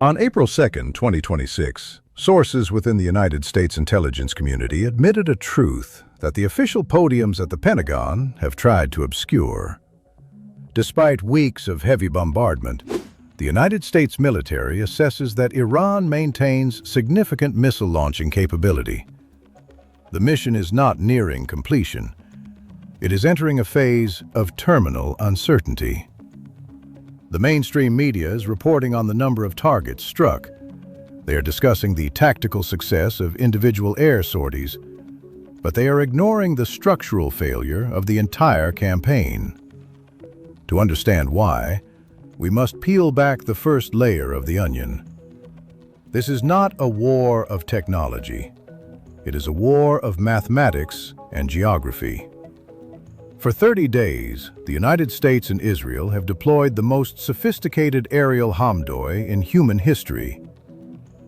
On April 2, 2026, sources within the United States intelligence community admitted a truth that the official podiums at the Pentagon have tried to obscure. Despite weeks of heavy bombardment, the United States military assesses that Iran maintains significant missile launching capability. The mission is not nearing completion. It is entering a phase of terminal uncertainty. The mainstream media is reporting on the number of targets struck. They are discussing the tactical success of individual air sorties, but they are ignoring the structural failure of the entire campaign. To understand why, we must peel back the first layer of the onion. This is not a war of technology. It is a war of mathematics and geography. For 30 days, the United States and Israel have deployed the most sophisticated aerial hamdoi in human history.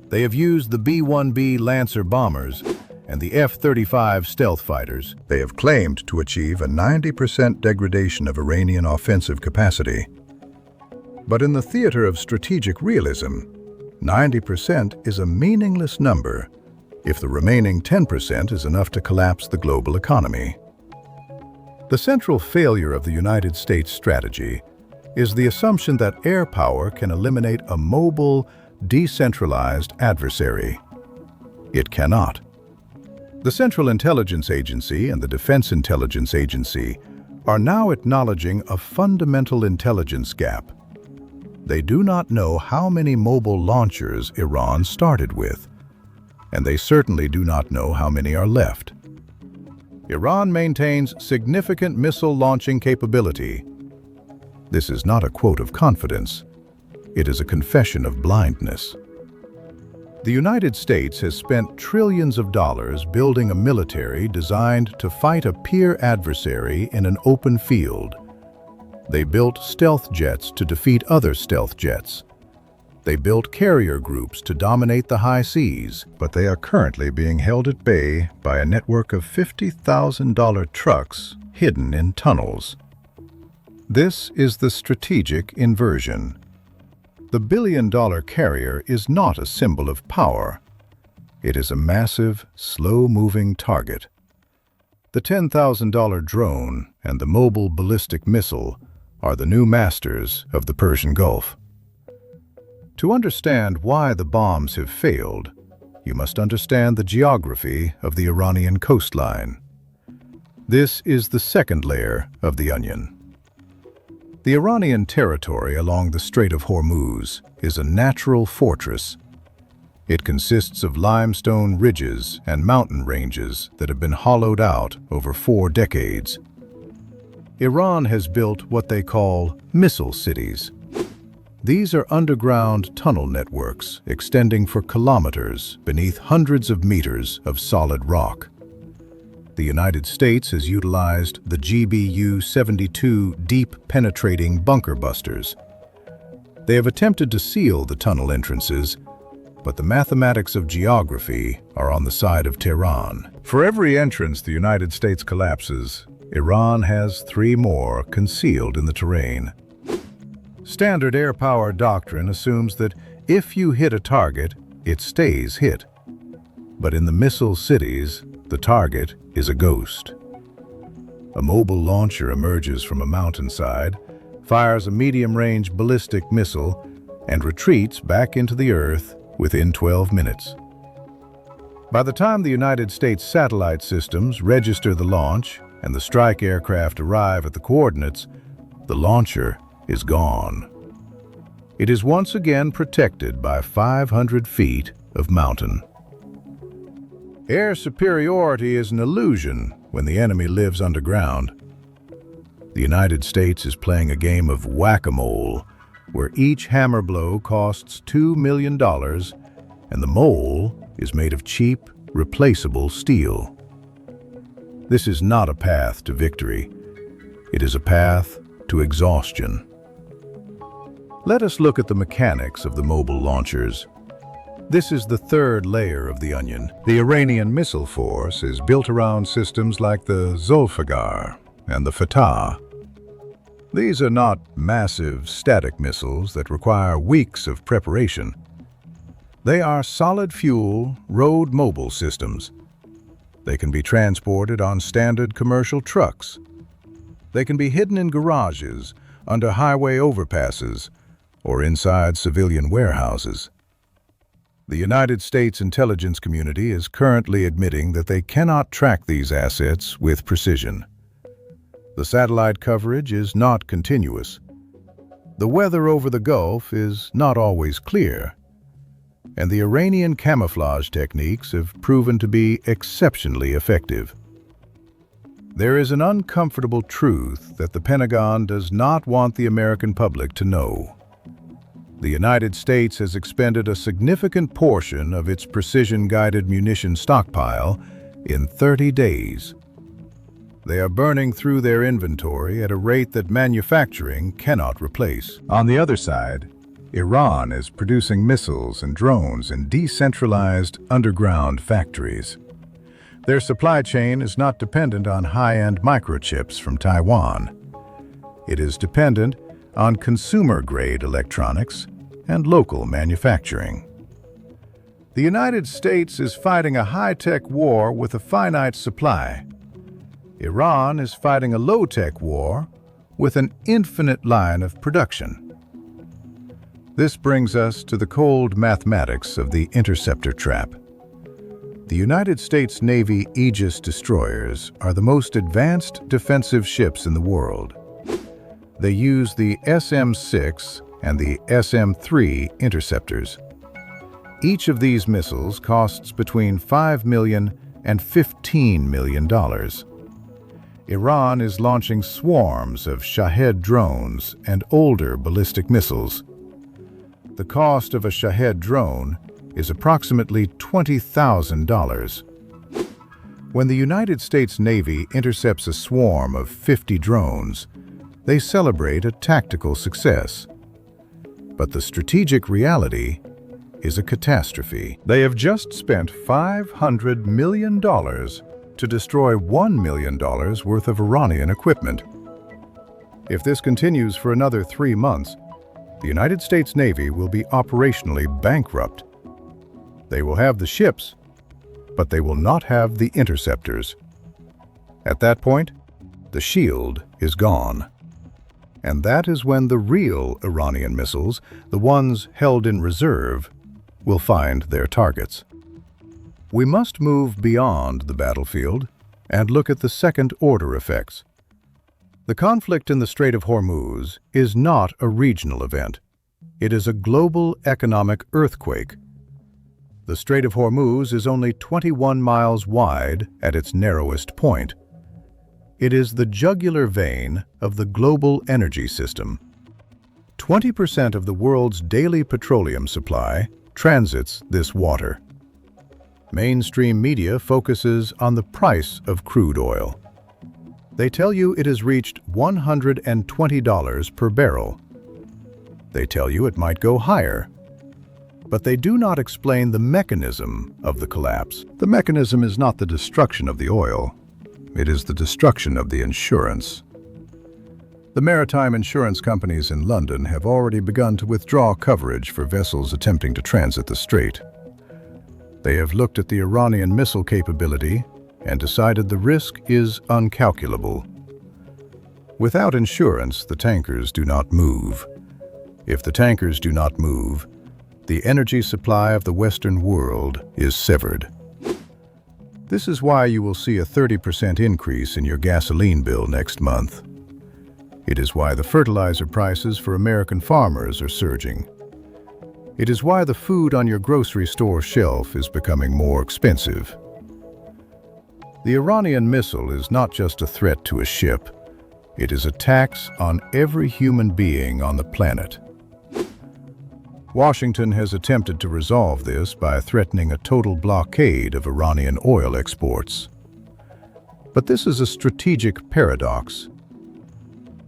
They have used the B-1B Lancer bombers and the F-35 stealth fighters. They have claimed to achieve a 90% degradation of Iranian offensive capacity. But in the theater of strategic realism, 90% is a meaningless number if the remaining 10% is enough to collapse the global economy. The central failure of the United States strategy is the assumption that air power can eliminate a mobile, decentralized adversary. It cannot. The Central Intelligence Agency and the Defense Intelligence Agency are now acknowledging a fundamental intelligence gap. They do not know how many mobile launchers Iran started with, and they certainly do not know how many are left. Iran maintains significant missile launching capability. This is not a quote of confidence. It is a confession of blindness. The United States has spent trillions of dollars building a military designed to fight a peer adversary in an open field. They built stealth jets to defeat other stealth jets. They built carrier groups to dominate the high seas, but they are currently being held at bay by a network of $50,000 trucks hidden in tunnels. This is the strategic inversion. The billion-dollar carrier is not a symbol of power. It is a massive, slow-moving target. The $10,000 drone and the mobile ballistic missile are the new masters of the Persian Gulf. To understand why the bombs have failed, you must understand the geography of the Iranian coastline. This is the second layer of the onion. The Iranian territory along the Strait of Hormuz is a natural fortress. It consists of limestone ridges and mountain ranges that have been hollowed out over 4 decades. Iran has built what they call missile cities. These are underground tunnel networks extending for kilometers beneath hundreds of meters of solid rock. The United States has utilized the GBU-72 deep-penetrating bunker busters. They have attempted to seal the tunnel entrances, but the mathematics of geography are on the side of Tehran. For every entrance the United States collapses, Iran has 3 more concealed in the terrain. Standard air power doctrine assumes that if you hit a target, it stays hit. But in the missile cities, the target is a ghost. A mobile launcher emerges from a mountainside, fires a medium-range ballistic missile, and retreats back into the Earth within 12 minutes. By the time the United States satellite systems register the launch and the strike aircraft arrive at the coordinates, the launcher is gone. It is once again protected by 500 feet of mountain. Air superiority is an illusion when the enemy lives underground. The United States is playing a game of whack-a-mole, where each hammer blow costs $2 million and the mole is made of cheap, replaceable steel. This is not a path to victory. It is a path to exhaustion. Let us look at the mechanics of the mobile launchers. This is the third layer of the onion. The Iranian missile force is built around systems like the Zulfiqar and the Fatah. These are not massive static missiles that require weeks of preparation. They are solid-fuel, road-mobile systems. They can be transported on standard commercial trucks. They can be hidden in garages, under highway overpasses, or inside civilian warehouses. The United States intelligence community is currently admitting that they cannot track these assets with precision. The satellite coverage is not continuous. The weather over the Gulf is not always clear, and the Iranian camouflage techniques have proven to be exceptionally effective. There is an uncomfortable truth that the Pentagon does not want the American public to know. The United States has expended a significant portion of its precision-guided munition stockpile in 30 days. They are burning through their inventory at a rate that manufacturing cannot replace. On the other side, Iran is producing missiles and drones in decentralized underground factories. Their supply chain is not dependent on high-end microchips from Taiwan. It is dependent on consumer-grade electronics and local manufacturing. The United States is fighting a high-tech war with a finite supply. Iran is fighting a low-tech war with an infinite line of production. This brings us to the cold mathematics of the interceptor trap. The United States Navy Aegis destroyers are the most advanced defensive ships in the world. They use the SM-6 and the SM-3 interceptors. Each of these missiles costs between $5 million and $15 million. Iran is launching swarms of Shahed drones and older ballistic missiles. The cost of a Shahed drone is approximately $20,000. When the United States Navy intercepts a swarm of 50 drones, they celebrate a tactical success. But the strategic reality is a catastrophe. They have just spent $500 million to destroy $1 million worth of Iranian equipment. If this continues for another 3 months, the United States Navy will be operationally bankrupt. They will have the ships, but they will not have the interceptors. At that point, the shield is gone. And that is when the real Iranian missiles, the ones held in reserve, will find their targets. We must move beyond the battlefield and look at the second-order effects. The conflict in the Strait of Hormuz is not a regional event. It is a global economic earthquake. The Strait of Hormuz is only 21 miles wide at its narrowest point. It is the jugular vein of the global energy system. 20% of the world's daily petroleum supply transits this water. Mainstream media focuses on the price of crude oil. They tell you it has reached $120 per barrel. They tell you it might go higher. But they do not explain the mechanism of the collapse. The mechanism is not the destruction of the oil. It is the destruction of the insurance. The maritime insurance companies in London have already begun to withdraw coverage for vessels attempting to transit the strait. They have looked at the Iranian missile capability and decided the risk is uncalculable. Without insurance, the tankers do not move. If the tankers do not move, the energy supply of the Western world is severed. This is why you will see a 30% increase in your gasoline bill next month. It is why the fertilizer prices for American farmers are surging. It is why the food on your grocery store shelf is becoming more expensive. The Iranian missile is not just a threat to a ship. It is a tax on every human being on the planet. Washington has attempted to resolve this by threatening a total blockade of Iranian oil exports. But this is a strategic paradox.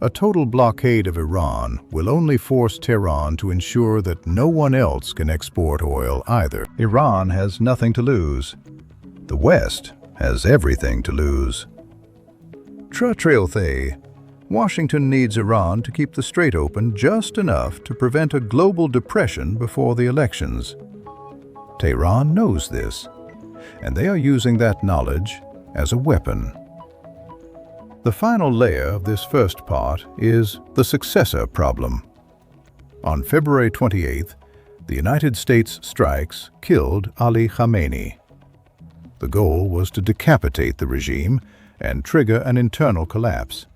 A total blockade of Iran will only force Tehran to ensure that no one else can export oil either. Iran has nothing to lose. The West has everything to lose. Washington needs Iran to keep the strait open just enough to prevent a global depression before the elections. Tehran knows this, and they are using that knowledge as a weapon. The final layer of this first part is the successor problem. On February 28th, the United States strikes killed Ali Khamenei. The goal was to decapitate the regime and trigger an internal collapse.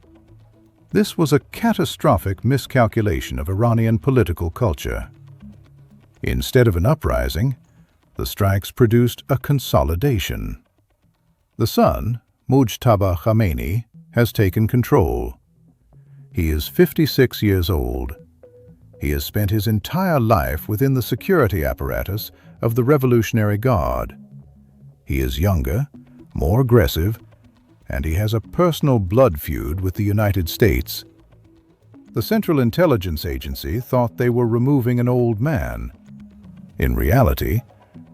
This was a catastrophic miscalculation of Iranian political culture. Instead of an uprising, the strikes produced a consolidation. The son, Mujtaba Khamenei, has taken control. He is 56 years old. He has spent his entire life within the security apparatus of the Revolutionary Guard. He is younger, more aggressive, and he has a personal blood feud with the United States. The Central Intelligence Agency thought they were removing an old man. In reality,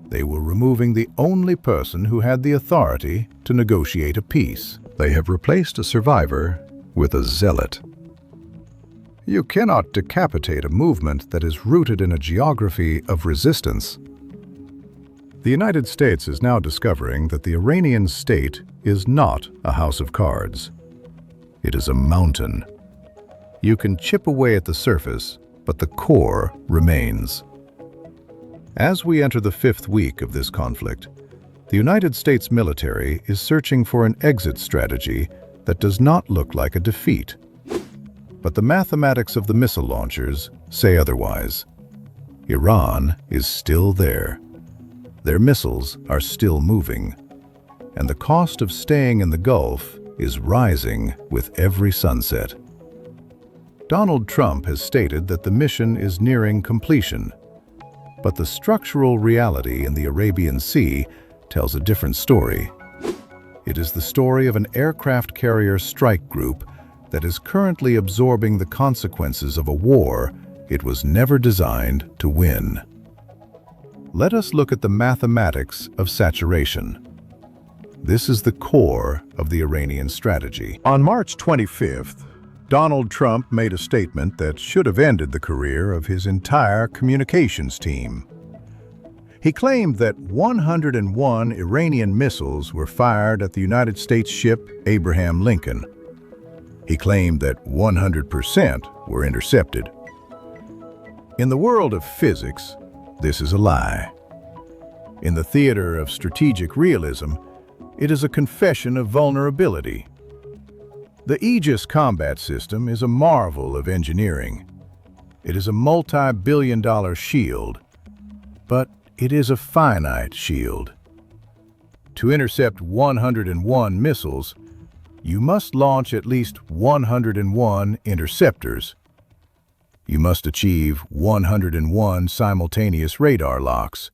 they were removing the only person who had the authority to negotiate a peace. They have replaced a survivor with a zealot. You cannot decapitate a movement that is rooted in a geography of resistance. The United States is now discovering that the Iranian state is not a house of cards. It is a mountain. You can chip away at the surface, but the core remains. As we enter the 5th week of this conflict, the United States military is searching for an exit strategy that does not look like a defeat. But the mathematics of the missile launchers say otherwise. Iran is still there. Their missiles are still moving, and the cost of staying in the Gulf is rising with every sunset. Donald Trump has stated that the mission is nearing completion, but the structural reality in the Arabian Sea tells a different story. It is the story of an aircraft carrier strike group that is currently absorbing the consequences of a war it was never designed to win. Let us look at the mathematics of saturation. This is the core of the Iranian strategy. On March 25th, Donald Trump made a statement that should have ended the career of his entire communications team. He claimed that 101 Iranian missiles were fired at the United States ship Abraham Lincoln. He claimed that 100% were intercepted. In the world of physics, this is a lie. In the theater of strategic realism, it is a confession of vulnerability. The Aegis combat system is a marvel of engineering. It is a multi-billion-dollar shield, but it is a finite shield. To intercept 101 missiles, you must launch at least 101 interceptors. You must achieve 101 simultaneous radar locks.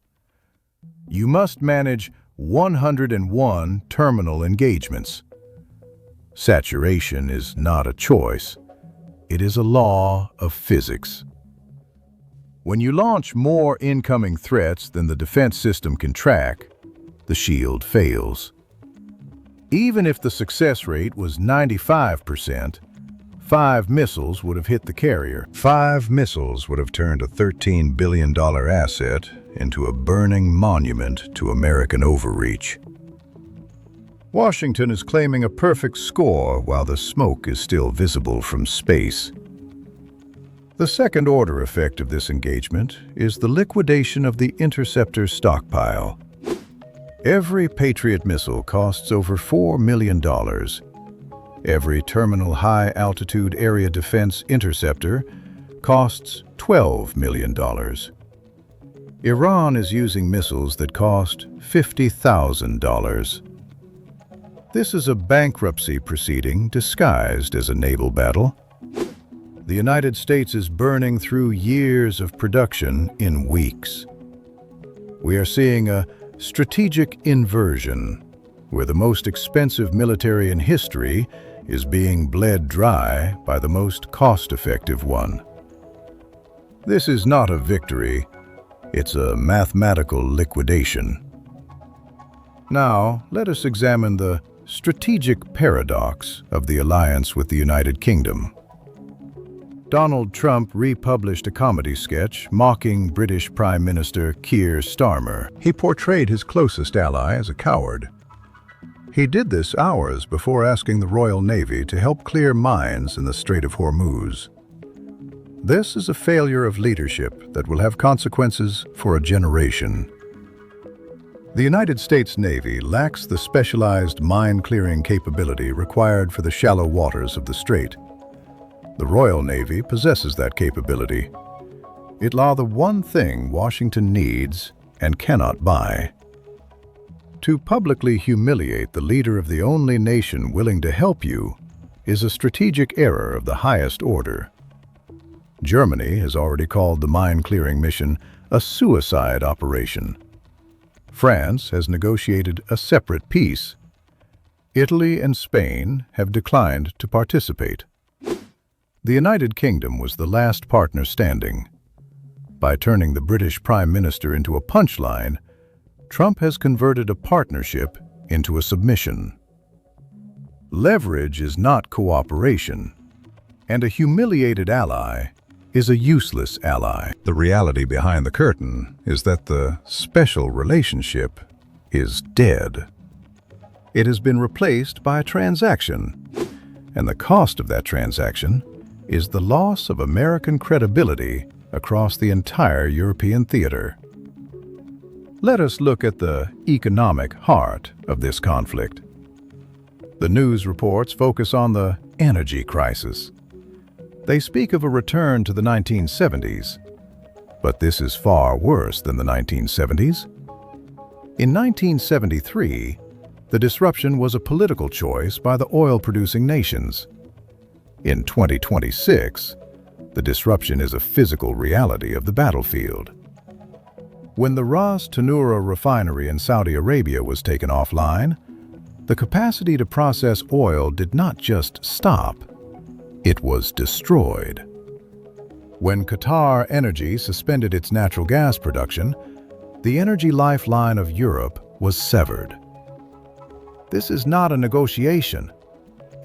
You must manage 101 terminal engagements. Saturation is not a choice. It is a law of physics. When you launch more incoming threats than the defense system can track, the shield fails. Even if the success rate was 95%, 5 missiles would have hit the carrier. 5 missiles would have turned a $13 billion asset into a burning monument to American overreach. Washington is claiming a perfect score while the smoke is still visible from space. The second-order effect of this engagement is the liquidation of the interceptor stockpile. Every Patriot missile costs over $4 million. Every terminal high-altitude area defense interceptor costs $12 million. Iran is using missiles that cost $50,000. This is a bankruptcy proceeding disguised as a naval battle. The United States is burning through years of production in weeks. We are seeing a strategic inversion, where the most expensive military in history is being bled dry by the most cost-effective one. This is not a victory, it's a mathematical liquidation. Now, let us examine the strategic paradox of the alliance with the United Kingdom. Donald Trump republished a comedy sketch mocking British Prime Minister Keir Starmer. He portrayed his closest ally as a coward. He did this hours before asking the Royal Navy to help clear mines in the Strait of Hormuz. This is a failure of leadership that will have consequences for a generation. The United States Navy lacks the specialized mine-clearing capability required for the shallow waters of the strait. The Royal Navy possesses that capability. It's the one thing Washington needs and cannot buy. To publicly humiliate the leader of the only nation willing to help you is a strategic error of the highest order. Germany has already called the mine-clearing mission a suicide operation. France has negotiated a separate peace. Italy and Spain have declined to participate. The United Kingdom was the last partner standing. By turning the British Prime Minister into a punchline, Trump has converted a partnership into a submission. Leverage is not cooperation, and a humiliated ally is a useless ally. The reality behind the curtain is that the special relationship is dead. It has been replaced by a transaction, and the cost of that transaction is the loss of American credibility across the entire European theater. Let us look at the economic heart of this conflict. The news reports focus on the energy crisis. They speak of a return to the 1970s, but this is far worse than the 1970s. In 1973, the disruption was a political choice by the oil-producing nations. In 2026, the disruption is a physical reality of the battlefield. When the Ras Tanura refinery in Saudi Arabia was taken offline, the capacity to process oil did not just stop, it was destroyed. When Qatar Energy suspended its natural gas production, the energy lifeline of Europe was severed. This is not a negotiation.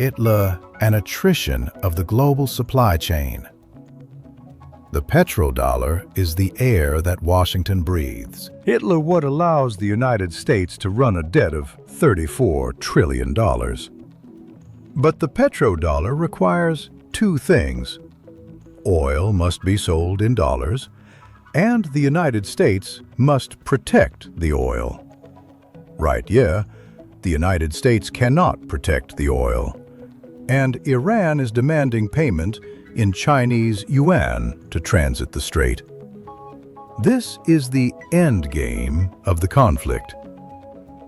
It's an attrition of the global supply chain. The petrodollar is the air that Washington breathes. It's what allows the United States to run a debt of $34 trillion. But the petrodollar requires two things. Oil must be sold in dollars, and the United States must protect the oil. Right, yeah, the United States cannot protect the oil, and Iran is demanding payment in Chinese yuan to transit the strait. This is the end game of the conflict.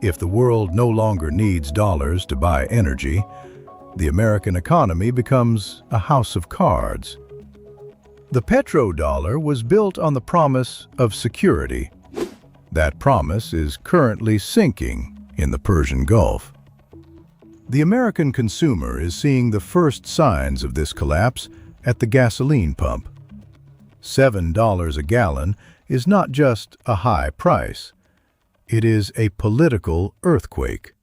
If the world no longer needs dollars to buy energy, the American economy becomes a house of cards. The petrodollar was built on the promise of security. That promise is currently sinking in the Persian Gulf. The American consumer is seeing the first signs of this collapse at the gasoline pump. $7 a gallon is not just a high price. It is a political earthquake.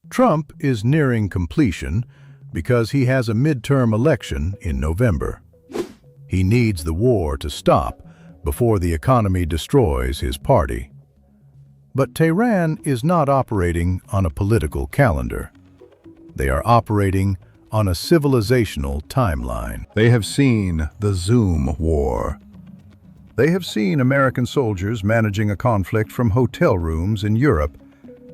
Trump is nearing completion because he has a midterm election in November. He needs the war to stop before the economy destroys his party. But Tehran is not operating on a political calendar. They are operating on a civilizational timeline. They have seen the Zoom war. They have seen American soldiers managing a conflict from hotel rooms in Europe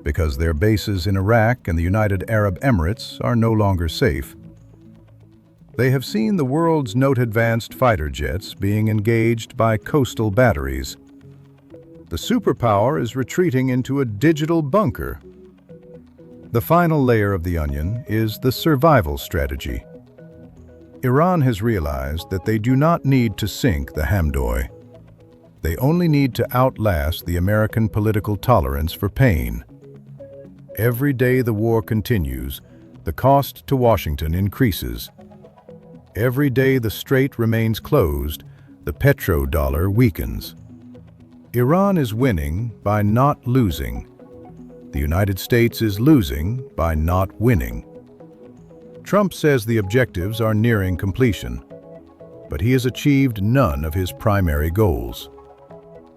because their bases in Iraq and the United Arab Emirates are no longer safe. They have seen the world's advanced fighter jets being engaged by coastal batteries. The superpower is retreating into a digital bunker. The final layer of the onion is the survival strategy. Iran has realized that they do not need to sink the Hamdoi. They only need to outlast the American political tolerance for pain. Every day the war continues, the cost to Washington increases. Every day the strait remains closed, the petrodollar weakens. Iran is winning by not losing. The United States is losing by not winning. Trump says the objectives are nearing completion. but he has achieved none of his primary goals.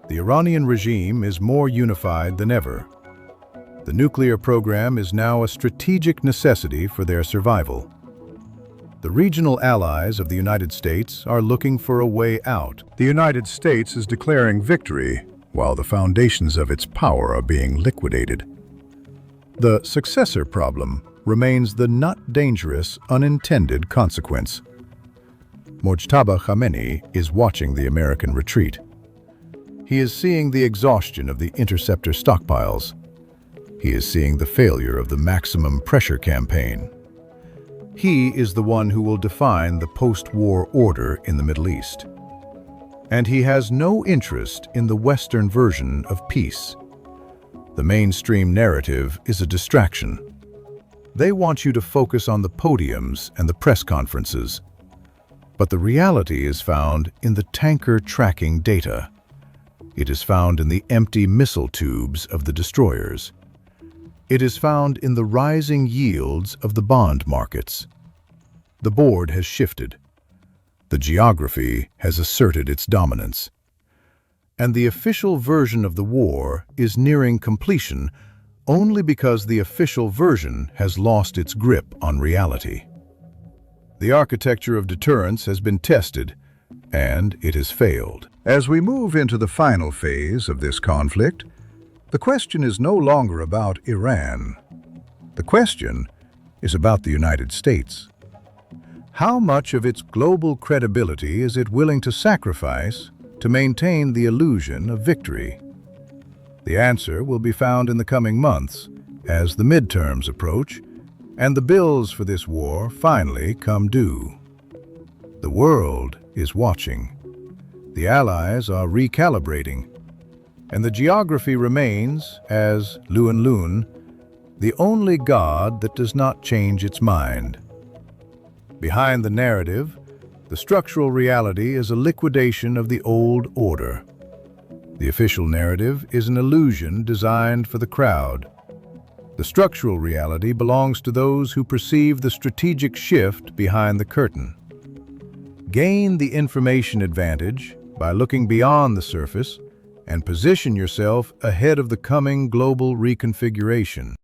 The Iranian regime is more unified than ever. The nuclear program is now a strategic necessity for their survival. The regional allies of the United States are looking for a way out. The United States is declaring victory, while the foundations of its power are being liquidated. The successor problem remains the not dangerous, unintended consequence. Mojtaba Khamenei is watching the American retreat. He is seeing the exhaustion of the interceptor stockpiles. He is seeing the failure of the maximum pressure campaign. He is the one who will define the post-war order in the Middle East. And he has no interest in the Western version of peace. The mainstream narrative is a distraction. They want you to focus on the podiums and the press conferences. But the reality is found in the tanker tracking data. It is found in the empty missile tubes of the destroyers. It is found in the rising yields of the bond markets. The board has shifted. The geography has asserted its dominance. And the official version of the war is nearing completion only because the official version has lost its grip on reality. The architecture of deterrence has been tested, and it has failed. As we move into the final phase of this conflict, the question is no longer about Iran. The question is about the United States. How much of its global credibility is it willing to sacrifice to maintain the illusion of victory? The answer will be found in the coming months as the midterms approach and the bills for this war finally come due. The world is watching. The allies are recalibrating. And the geography remains, as Lun Lun, the only God that does not change its mind. Behind the narrative, the structural reality is a liquidation of the old order. The official narrative is an illusion designed for the crowd. The structural reality belongs to those who perceive the strategic shift behind the curtain. Gain the information advantage by looking beyond the surface and position yourself ahead of the coming global reconfiguration.